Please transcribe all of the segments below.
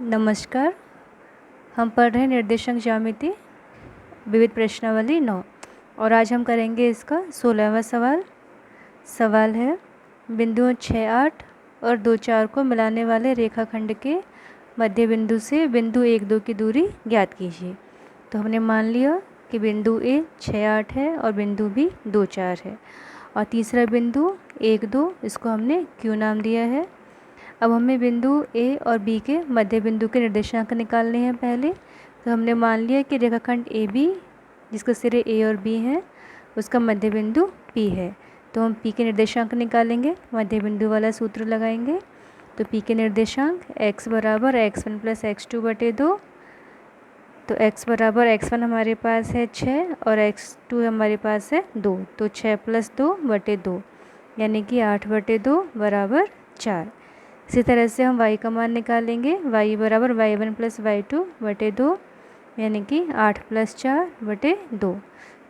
नमस्कार। हम पढ़ रहे हैं निर्देशांक ज्यामिति विविध प्रश्नावली 9 और आज हम करेंगे इसका 16वां सवाल। सवाल है बिंदुओं 6, 8 और 2, 4 को मिलाने वाले रेखाखंड के मध्य बिंदु से बिंदु 1, 2 की दूरी ज्ञात कीजिए। तो हमने मान लिया कि बिंदु ए 6, 8 है और बिंदु बी 2, 4 है और तीसरा बिंदु 1, 2 इसको हमने क्यू नाम दिया है। अब हमें बिंदु ए और बी के मध्य बिंदु के निर्देशांक निकालने हैं पहले। तो हमने मान लिया कि रेखाखंड ए बी जिसके सिरे ए और बी हैं उसका मध्य बिंदु पी है। तो हम पी के निर्देशांक निकालेंगे, मध्य बिंदु वाला सूत्र लगाएंगे। तो पी के निर्देशांक x बराबर x1 प्लस x2 बटे 2। तो x बराबर x1 हमारे पास है 6 और x2 हमारे पास है 2। तो 6 प्लस 2 बटे 2 यानी कि 8 बटे 2 बराबर 4। इसी तरह से हम y का मान निकालेंगे। y बराबर y1 प्लस y2 बटे 2 यानी कि 8 प्लस 4 बटे 2।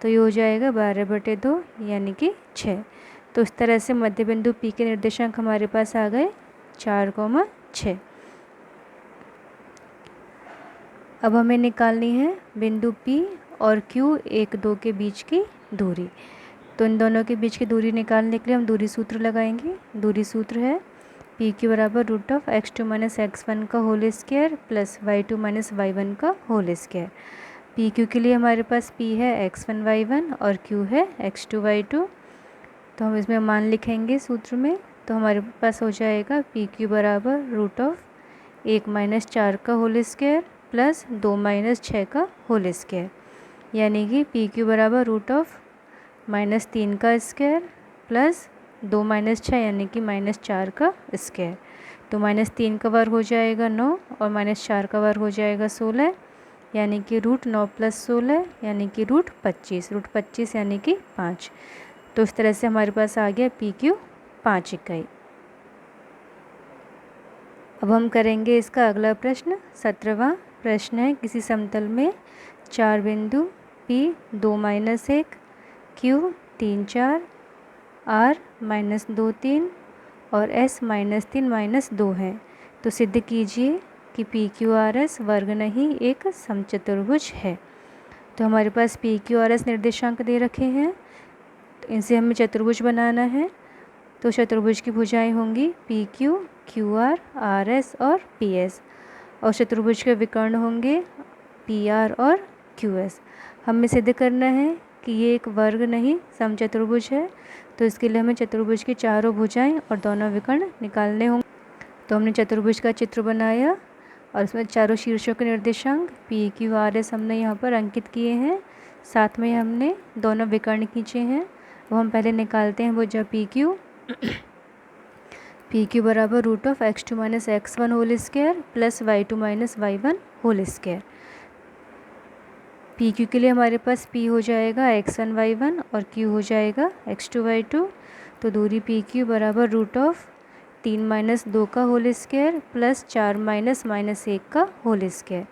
तो ये हो जाएगा 12 बटे 2 यानी कि 6। तो इस तरह से मध्य बिंदु P के निर्देशांक हमारे पास आ गए 4, 6। अब हमें निकालनी है बिंदु P और Q 1, 2 के बीच की दूरी। तो इन दोनों के बीच की दूरी निकालने के लिए हम दूरी सूत्र लगाएंगे। दूरी सूत्र है पी क्यू बराबर root of x2 minus x1 का whole square plus y2 minus y1 का होल स्क्वायर। पी क्यू के लिए हमारे पास p है x1 y1 और q है x2 y2। तो हम इसमें मान लिखेंगे सूत्र में। तो हमारे पास हो जाएगा पी क्यू बराबर रूट ऑफ 1 माइनस 4 का होल स्क्वायर प्लस 2 माइनस 6 का होल स्क्वायर यानी कि पी क्यू बराबर रूट ऑफ -3 का स्क्वायर प्लस 2 माइनस 6 यानी कि -4 का स्क्वायर। तो -3 का वर्ग हो जाएगा 9 और -4 का वर्ग हो जाएगा 16 यानी कि रूट 9 प्लस 16 यानी कि रूट 25 यानी कि 5। तो इस तरह से हमारे पास आ गया पी क्यू 5 इकाई। अब हम करेंगे इसका अगला प्रश्न। 17वां प्रश्न है किसी समतल में 4 बिंदु P 2, -1 Q 3, 4 R -2, 3 और S -3, -2 हैं। तो सिद्ध कीजिए कि पी क्यू आर एस वर्ग नहीं एक समचतुर्भुज है। तो हमारे पास पी क्यू आर एस निर्देशांक दे रखे हैं, तो इनसे हमें चतुर्भुज बनाना है। तो चतुर्भुज की भुजाएं होंगी P Q, Q R S और पी एस और चतुर्भुज के विकर्ण होंगे पी आर और क्यू एस। हमें सिद्ध करना है कि ये एक वर्ग नहीं समचतुर्भुज है। तो इसके लिए हमें चतुर्भुज की चारों भुजाएं और दोनों विकर्ण निकालने होंगे। तो हमने चतुर्भुज का चित्र बनाया और इसमें चारों शीर्षों के निर्देशांक पी क्यू आर एस हमने यहाँ पर अंकित किए हैं। साथ में हमने दोनों विकर्ण खींचे हैं। वो हम पहले निकालते हैं भुजा पी क्यू। पी क्यू बराबर root of x2 minus x1 whole square plus y2 minus y1 whole square. P Q के लिए हमारे पास p हो जाएगा x1 y1 और q हो जाएगा x2 y2। तो दूरी पी क्यू बराबर रूट ऑफ 3 माइनस 2 का होल स्क्वायर प्लस 4 माइनस -1 का होल स्क्वायर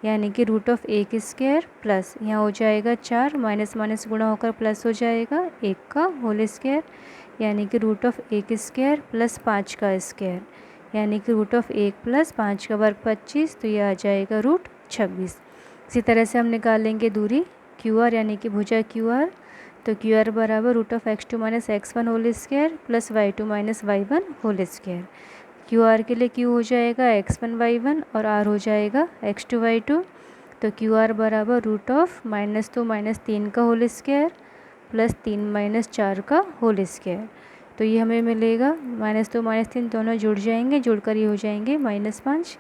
यानी कि रूट ऑफ 1 स्क्वायर प्लस यहाँ हो जाएगा 4 माइनस माइनस गुणा होकर प्लस हो जाएगा 1 का होल स्क्वायर यानी कि रूट ऑफ 1 स्क्वायर प्लस 5 का स्क्वायर यानी कि रूट ऑफ 1 प्लस 5 का वर्ग 25। तो यह आ जाएगा रूट 26। इसी तरह से हम निकालेंगे दूरी क्यू आर यानी कि भुजा क्यू आर। तो क्यू आर बराबर root of x2 minus x1 whole square plus y2 minus y1 whole square. Q R के लिए q हो जाएगा x1 y1 और r हो जाएगा x2 y2। तो क्यू आर बराबर रूट ऑफ -2 -3 का होल स्क्वायर प्लस 3 -4 का होल स्क्वायर। तो ये हमें मिलेगा -2 -3 दोनों जुड़ जाएंगे, जुड़कर ये हो जाएंगे -5।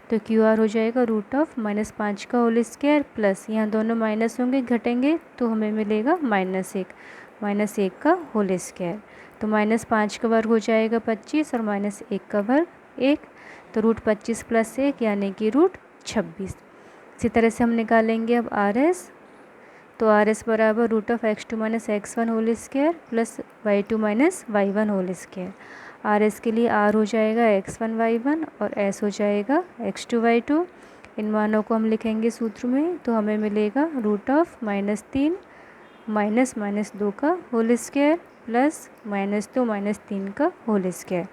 तो क्यू आर हो जाएगा रूट ऑफ -5 का होल स्क्वायर प्लस यहाँ दोनों माइनस होंगे घटेंगे तो हमें मिलेगा -1 का होल स्क्वायर। तो -5 का वर्ग हो जाएगा 25 और -1 का वर्ग 1। तो रूट 25 प्लस 1 यानी कि रूट 26। इसी तरह से हम निकालेंगे अब आर एस। तो आर एस बराबर root of x2 minus x1 whole square plus y2 minus y1 whole square. R S के लिए आर हो जाएगा x1 y1 और एस हो जाएगा x2 y2। इन मानों को हम लिखेंगे सूत्र में। तो हमें मिलेगा रूट ऑफ -3 माइनस 2 का होल स्क्वायर प्लस -2 -3 का होल स्क्वायर।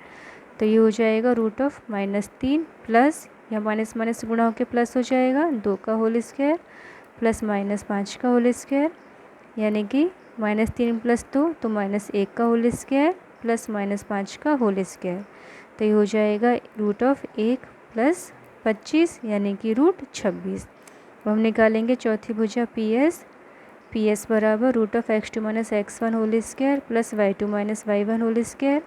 तो ये हो जाएगा रूट ऑफ -3 प्लस यहाँ माइनस माइनस गुणा होकर प्लस हो जाएगा 2 का होल स्क्वायर प्लस -5 का होल स्क्वायर, यानी कि -3 + 2 तो -1 का होल स्क्वायर प्लस -5 का होल स्क्वायर। तो ये हो जाएगा √1 + 25 यानी कि √26। अब हम निकालेंगे चौथी भुजा PS बराबर √(x2 - x1) whole square plus y2 - y1 whole square.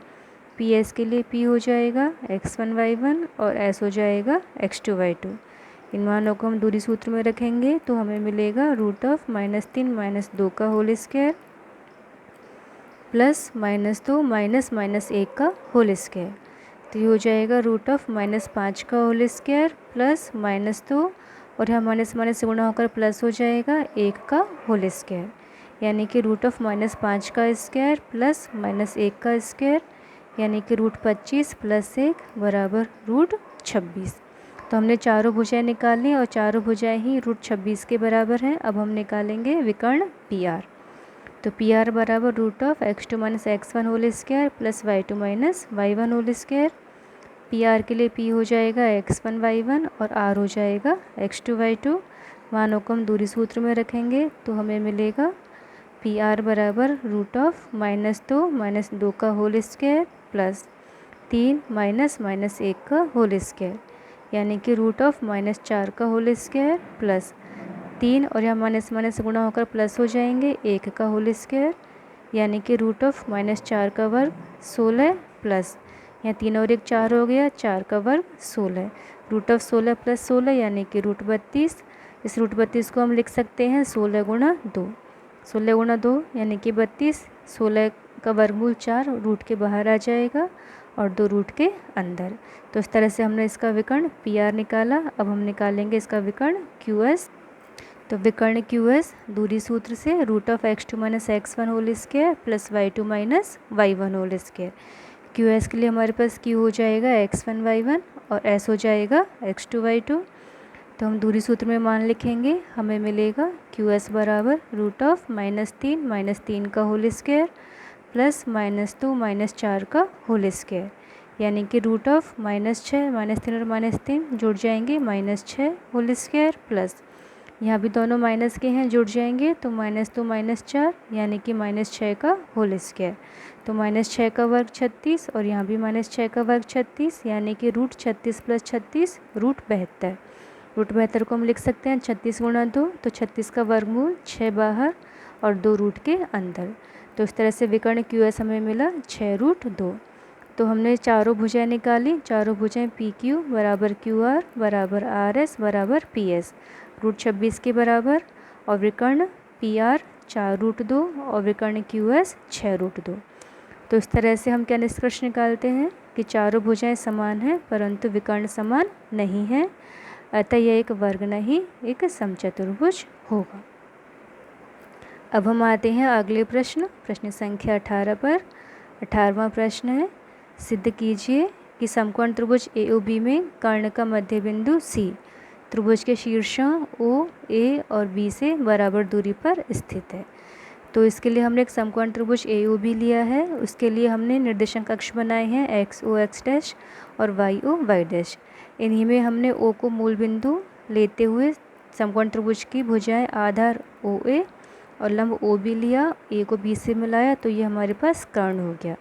PS के लिए P हो जाएगा x1 y1 और S हो जाएगा x2 y2। इन मानों को हम दूरी सूत्र में रखेंगे तो हमें मिलेगा (−3 - 2 का होल स्क्वायर प्लस -2 -1 का होल स्क्वायर। तो ये हो जाएगा (−5 का होल स्क्वायर प्लस -2 और यहाँ माइनस माइनस से गुणा होकर प्लस हो जाएगा 1 का होल स्क्वायर, यानी कि (−5 का स्क्वायर प्लस -1 का स्क्वायर यानी कि √25 + 1 बराबर √26। तो हमने चारों भुजाएं निकाली और चारों भुजाएं ही √26 के बराबर हैं। अब हम निकालेंगे विकर्ण PR। तो PR बराबर (x2 - x1) whole square plus y2 - y1 whole square. PR के लिए P हो जाएगा x1 y1 और R हो जाएगा x2 y2। मानों को हम दूरी सूत्र में रखेंगे तो हमें मिलेगा PR बराबर (−2 - 2 का होल स्क्वायर प्लस 3 -1 का होल स्क्वायर यानी कि (−4 का होल स्क्वायर प्लस 3 और यहाँ माइनस माइनस से गुणा होकर प्लस हो जाएंगे 1 का होल स्क्वायर यानी कि (−4 का वर्ग 16 प्लस यहाँ 3 और 1 4 हो गया 4 का वर्ग 16 (16 + 16 यानी कि √32। इस √32 को हम लिख सकते हैं 16 × 2। 16 × 2 यानी कि 32। 16 का वर्गमूल 4 रूट के बाहर आ जाएगा और 2 रूट के अंदर। तो इस तरह से हमने इसका विकर्ण PR निकाला। अब हम निकालेंगे इसका विकर्ण QS। तो विकर्ण QS दूरी सूत्र से (x2 - x1) whole square plus y2 - y1 whole square. QS के लिए हमारे पास Q हो जाएगा x1 y1 और S हो जाएगा x2 y2। तो हम दूरी सूत्र में मान लिखेंगे, हमें मिलेगा QS बराबर (−3 - 3 का होल स्क्वायर प्लस -2 - 4 का होल स्क्वायर यानी कि (6 - 3 और -3 जुड़ जाएंगे -6 होल स्क्वायर प्लस यहाँ भी दोनों माइनस के हैं जुड़ जाएंगे तो -2 - 4 यानी कि -6 का होल स्क्वायर। तो -6 का वर्ग 36 और यहाँ भी -6 का वर्ग 36 यानी कि √36 + 36 √72। √72 को हम लिख सकते हैं 36 × 2 तो 36 का वर्गमूल 6 बाहर और 2 रूट के अंदर। तो इस तरह से विकर्ण QS हमें मिला 6√2। तो हमने चारों भुजाएं निकाली। चारों भुजाएं PQ बराबर QR बराबर RS बराबर PS √26 के बराबर और विकर्ण PR 4√2 और विकर्ण QS 6√2। तो इस तरह से हम क्या निष्कर्ष निकालते हैं कि चारों भुजाएं समान हैं परंतु विकर्ण समान नहीं हैं, अतः यह एक वर्ग नहीं एक समचतुर्भुज होगा। अब हम आते हैं अगले प्रश्न संख्या 18 पर। 18वां प्रश्न है, सिद्ध कीजिए कि समकोण त्रिभुज AOB में कर्ण का मध्य बिंदु C त्रिभुज के शीर्षों O, A और B से बराबर दूरी पर स्थित है। तो इसके लिए हमने एक समकोण त्रिभुज AOB लिया है। उसके लिए हमने निर्देशांक अक्ष बनाए हैं XO x' और YO y'। इन्हीं में हमने O को मूल बिंदु लेते हुए समकोण त्रिभुज की भुजाएं आधार OA और लंब OB लिया, A को B से मिलाया तो ये हमारे पास कर्ण हो गया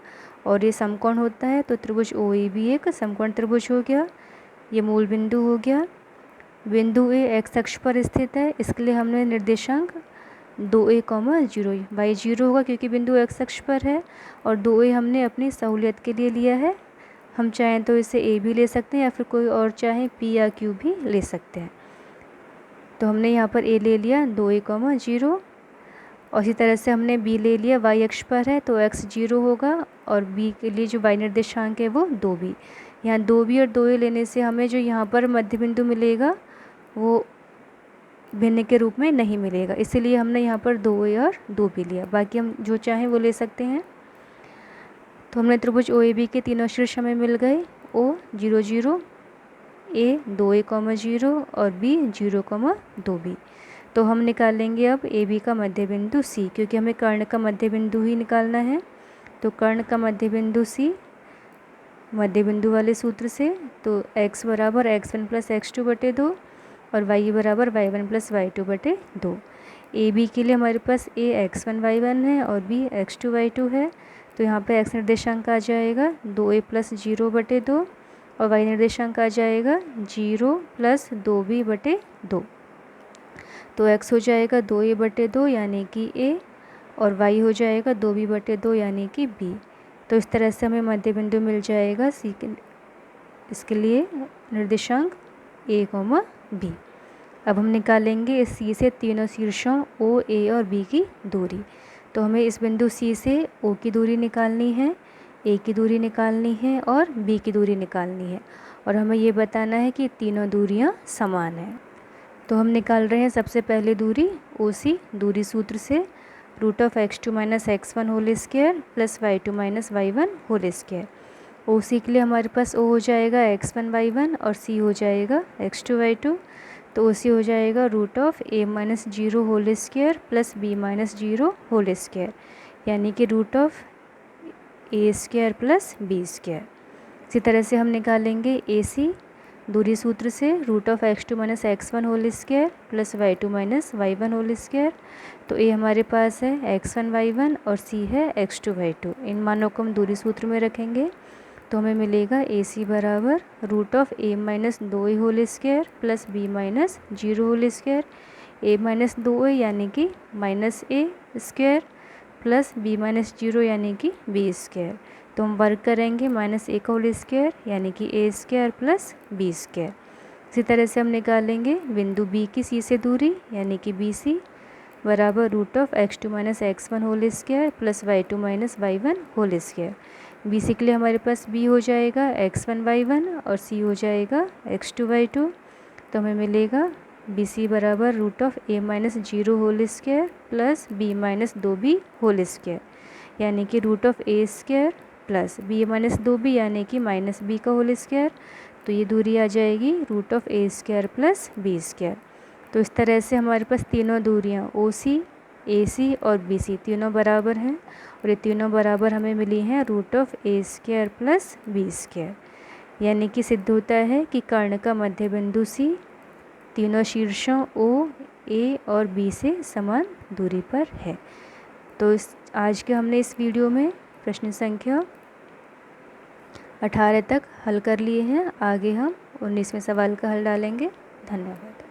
और ये समकोण होता है तो त्रिभुज OAB एक समकोण त्रिभुज हो गया। ये मूल बिंदु हो गया। बिंदु A x अक्ष पर स्थित है, इसके लिए हमने निर्देशांक 2a, 0 y 0 होगा क्योंकि बिंदु x अक्ष पर है और 2a हमने अपनी सहूलियत के लिए लिया है। हम चाहें तो इसे A भी ले सकते हैं या फिर कोई और चाहे P या Q भी ले सकते हैं। तो हमने यहाँ पर A ले लिया 2a, 0 और इसी तरह से हमने B ले लिया y अक्ष पर है तो x 0 होगा और B के लिए जो y निर्देशांक है वो 2b। यहाँ 2b और 2a लेने से हमें जो यहाँ पर मध्य बिंदु मिलेगा वो भिन्न के रूप में नहीं मिलेगा, इसीलिए हमने यहाँ पर 2a और 2b लिया। बाकी हम जो चाहें वो ले सकते हैं। तो हमने त्रिभुज OAB के तीनों शीर्ष हमें मिल गए, O 0 0, A 2a, 0 और B 0, 2b। तो हम निकालेंगे अब AB का मध्य बिंदु C क्योंकि हमें कर्ण का मध्य बिंदु ही निकालना है। तो कर्ण का मध्य बिंदु C मध्य बिंदु वाले सूत्र से, तो x बराबर x1 प्लस x2 बटे 2 और y बराबर y1 प्लस y2 बटे 2। ए बी के लिए हमारे पास a x1 y1 है और b x2 y2 है, तो यहाँ पे x निर्देशांक आ जाएगा 2a प्लस 0 बटे 2 और y निर्देशांक आ जाएगा 0 प्लस 2b बटे 2। तो x हो जाएगा 2a बटे 2 यानी कि a और y हो जाएगा 2b बटे 2 यानी कि b। तो इस तरह से हमें मध्य बिंदु मिल जाएगा सी के, इसके लिए निर्देशांक a, b। अब हम निकालेंगे इस सी से तीनों शीर्षों ओ, ए और बी की दूरी। तो हमें इस बिंदु सी से ओ की दूरी निकालनी है, ए की दूरी निकालनी है और बी की दूरी निकालनी है, और हमें ये बताना है कि तीनों दूरियां समान हैं। तो हम निकाल रहे हैं सबसे पहले दूरी ओ सी। दूरी सूत्र से root of x2 minus x1 whole square plus y2 minus y1 whole square. O C के लिए हमारे पास ओ हो जाएगा x1 y1 और सी हो जाएगा x2 y2। तो ओ सी हो जाएगा root of a minus 0 whole square plus b minus 0 whole square, यानी कि root of a square plus b square. इसी तरह से हम निकालेंगे ए सी। दूरी सूत्र से root of x2 minus x1 whole square plus y2 minus y1 whole square. तो a हमारे पास है x1 y1 और c है x2 y2। इन मानों को हम दूरी सूत्र में रखेंगे तो हमें मिलेगा ए सी बराबर root of a minus 2a whole square plus b minus 0 whole square. a minus 2a यानी कि minus a square plus b minus 0 यानी कि b स्क्वायर। तो हम वर्क करेंगे माइनस a का होल स्क्वायर यानी कि a square plus b square. इसी तरह से हम निकालेंगे बिंदु b की c से दूरी यानी कि बी सी बराबर root of x2 minus x1 whole square plus y2 minus y1 whole square. B C के लिए हमारे पास b हो जाएगा x1 y1 और c हो जाएगा x2 y2। तो हमें मिलेगा बी सी बराबर root of a minus 0 whole square plus b minus 2b whole square, यानी कि root of a square plus b minus 2b यानी कि माइनस b का होल स्क्वायर। तो ये दूरी आ जाएगी root of a square plus b square. तो इस तरह से हमारे पास तीनों दूरियां ओ सी, ए सी और बी सी तीनों बराबर हैं, और ये तीनों बराबर हमें मिली हैं root of a square plus b square, यानी कि सिद्ध होता है कि कर्ण का मध्य बिंदु सी तीनों शीर्षों ओ, ए और बी से समान दूरी पर है। तो आज के हमने इस वीडियो में प्रश्न संख्या 18 तक हल कर लिए हैं। आगे हम 19वें सवाल का हल डालेंगे। धन्यवाद।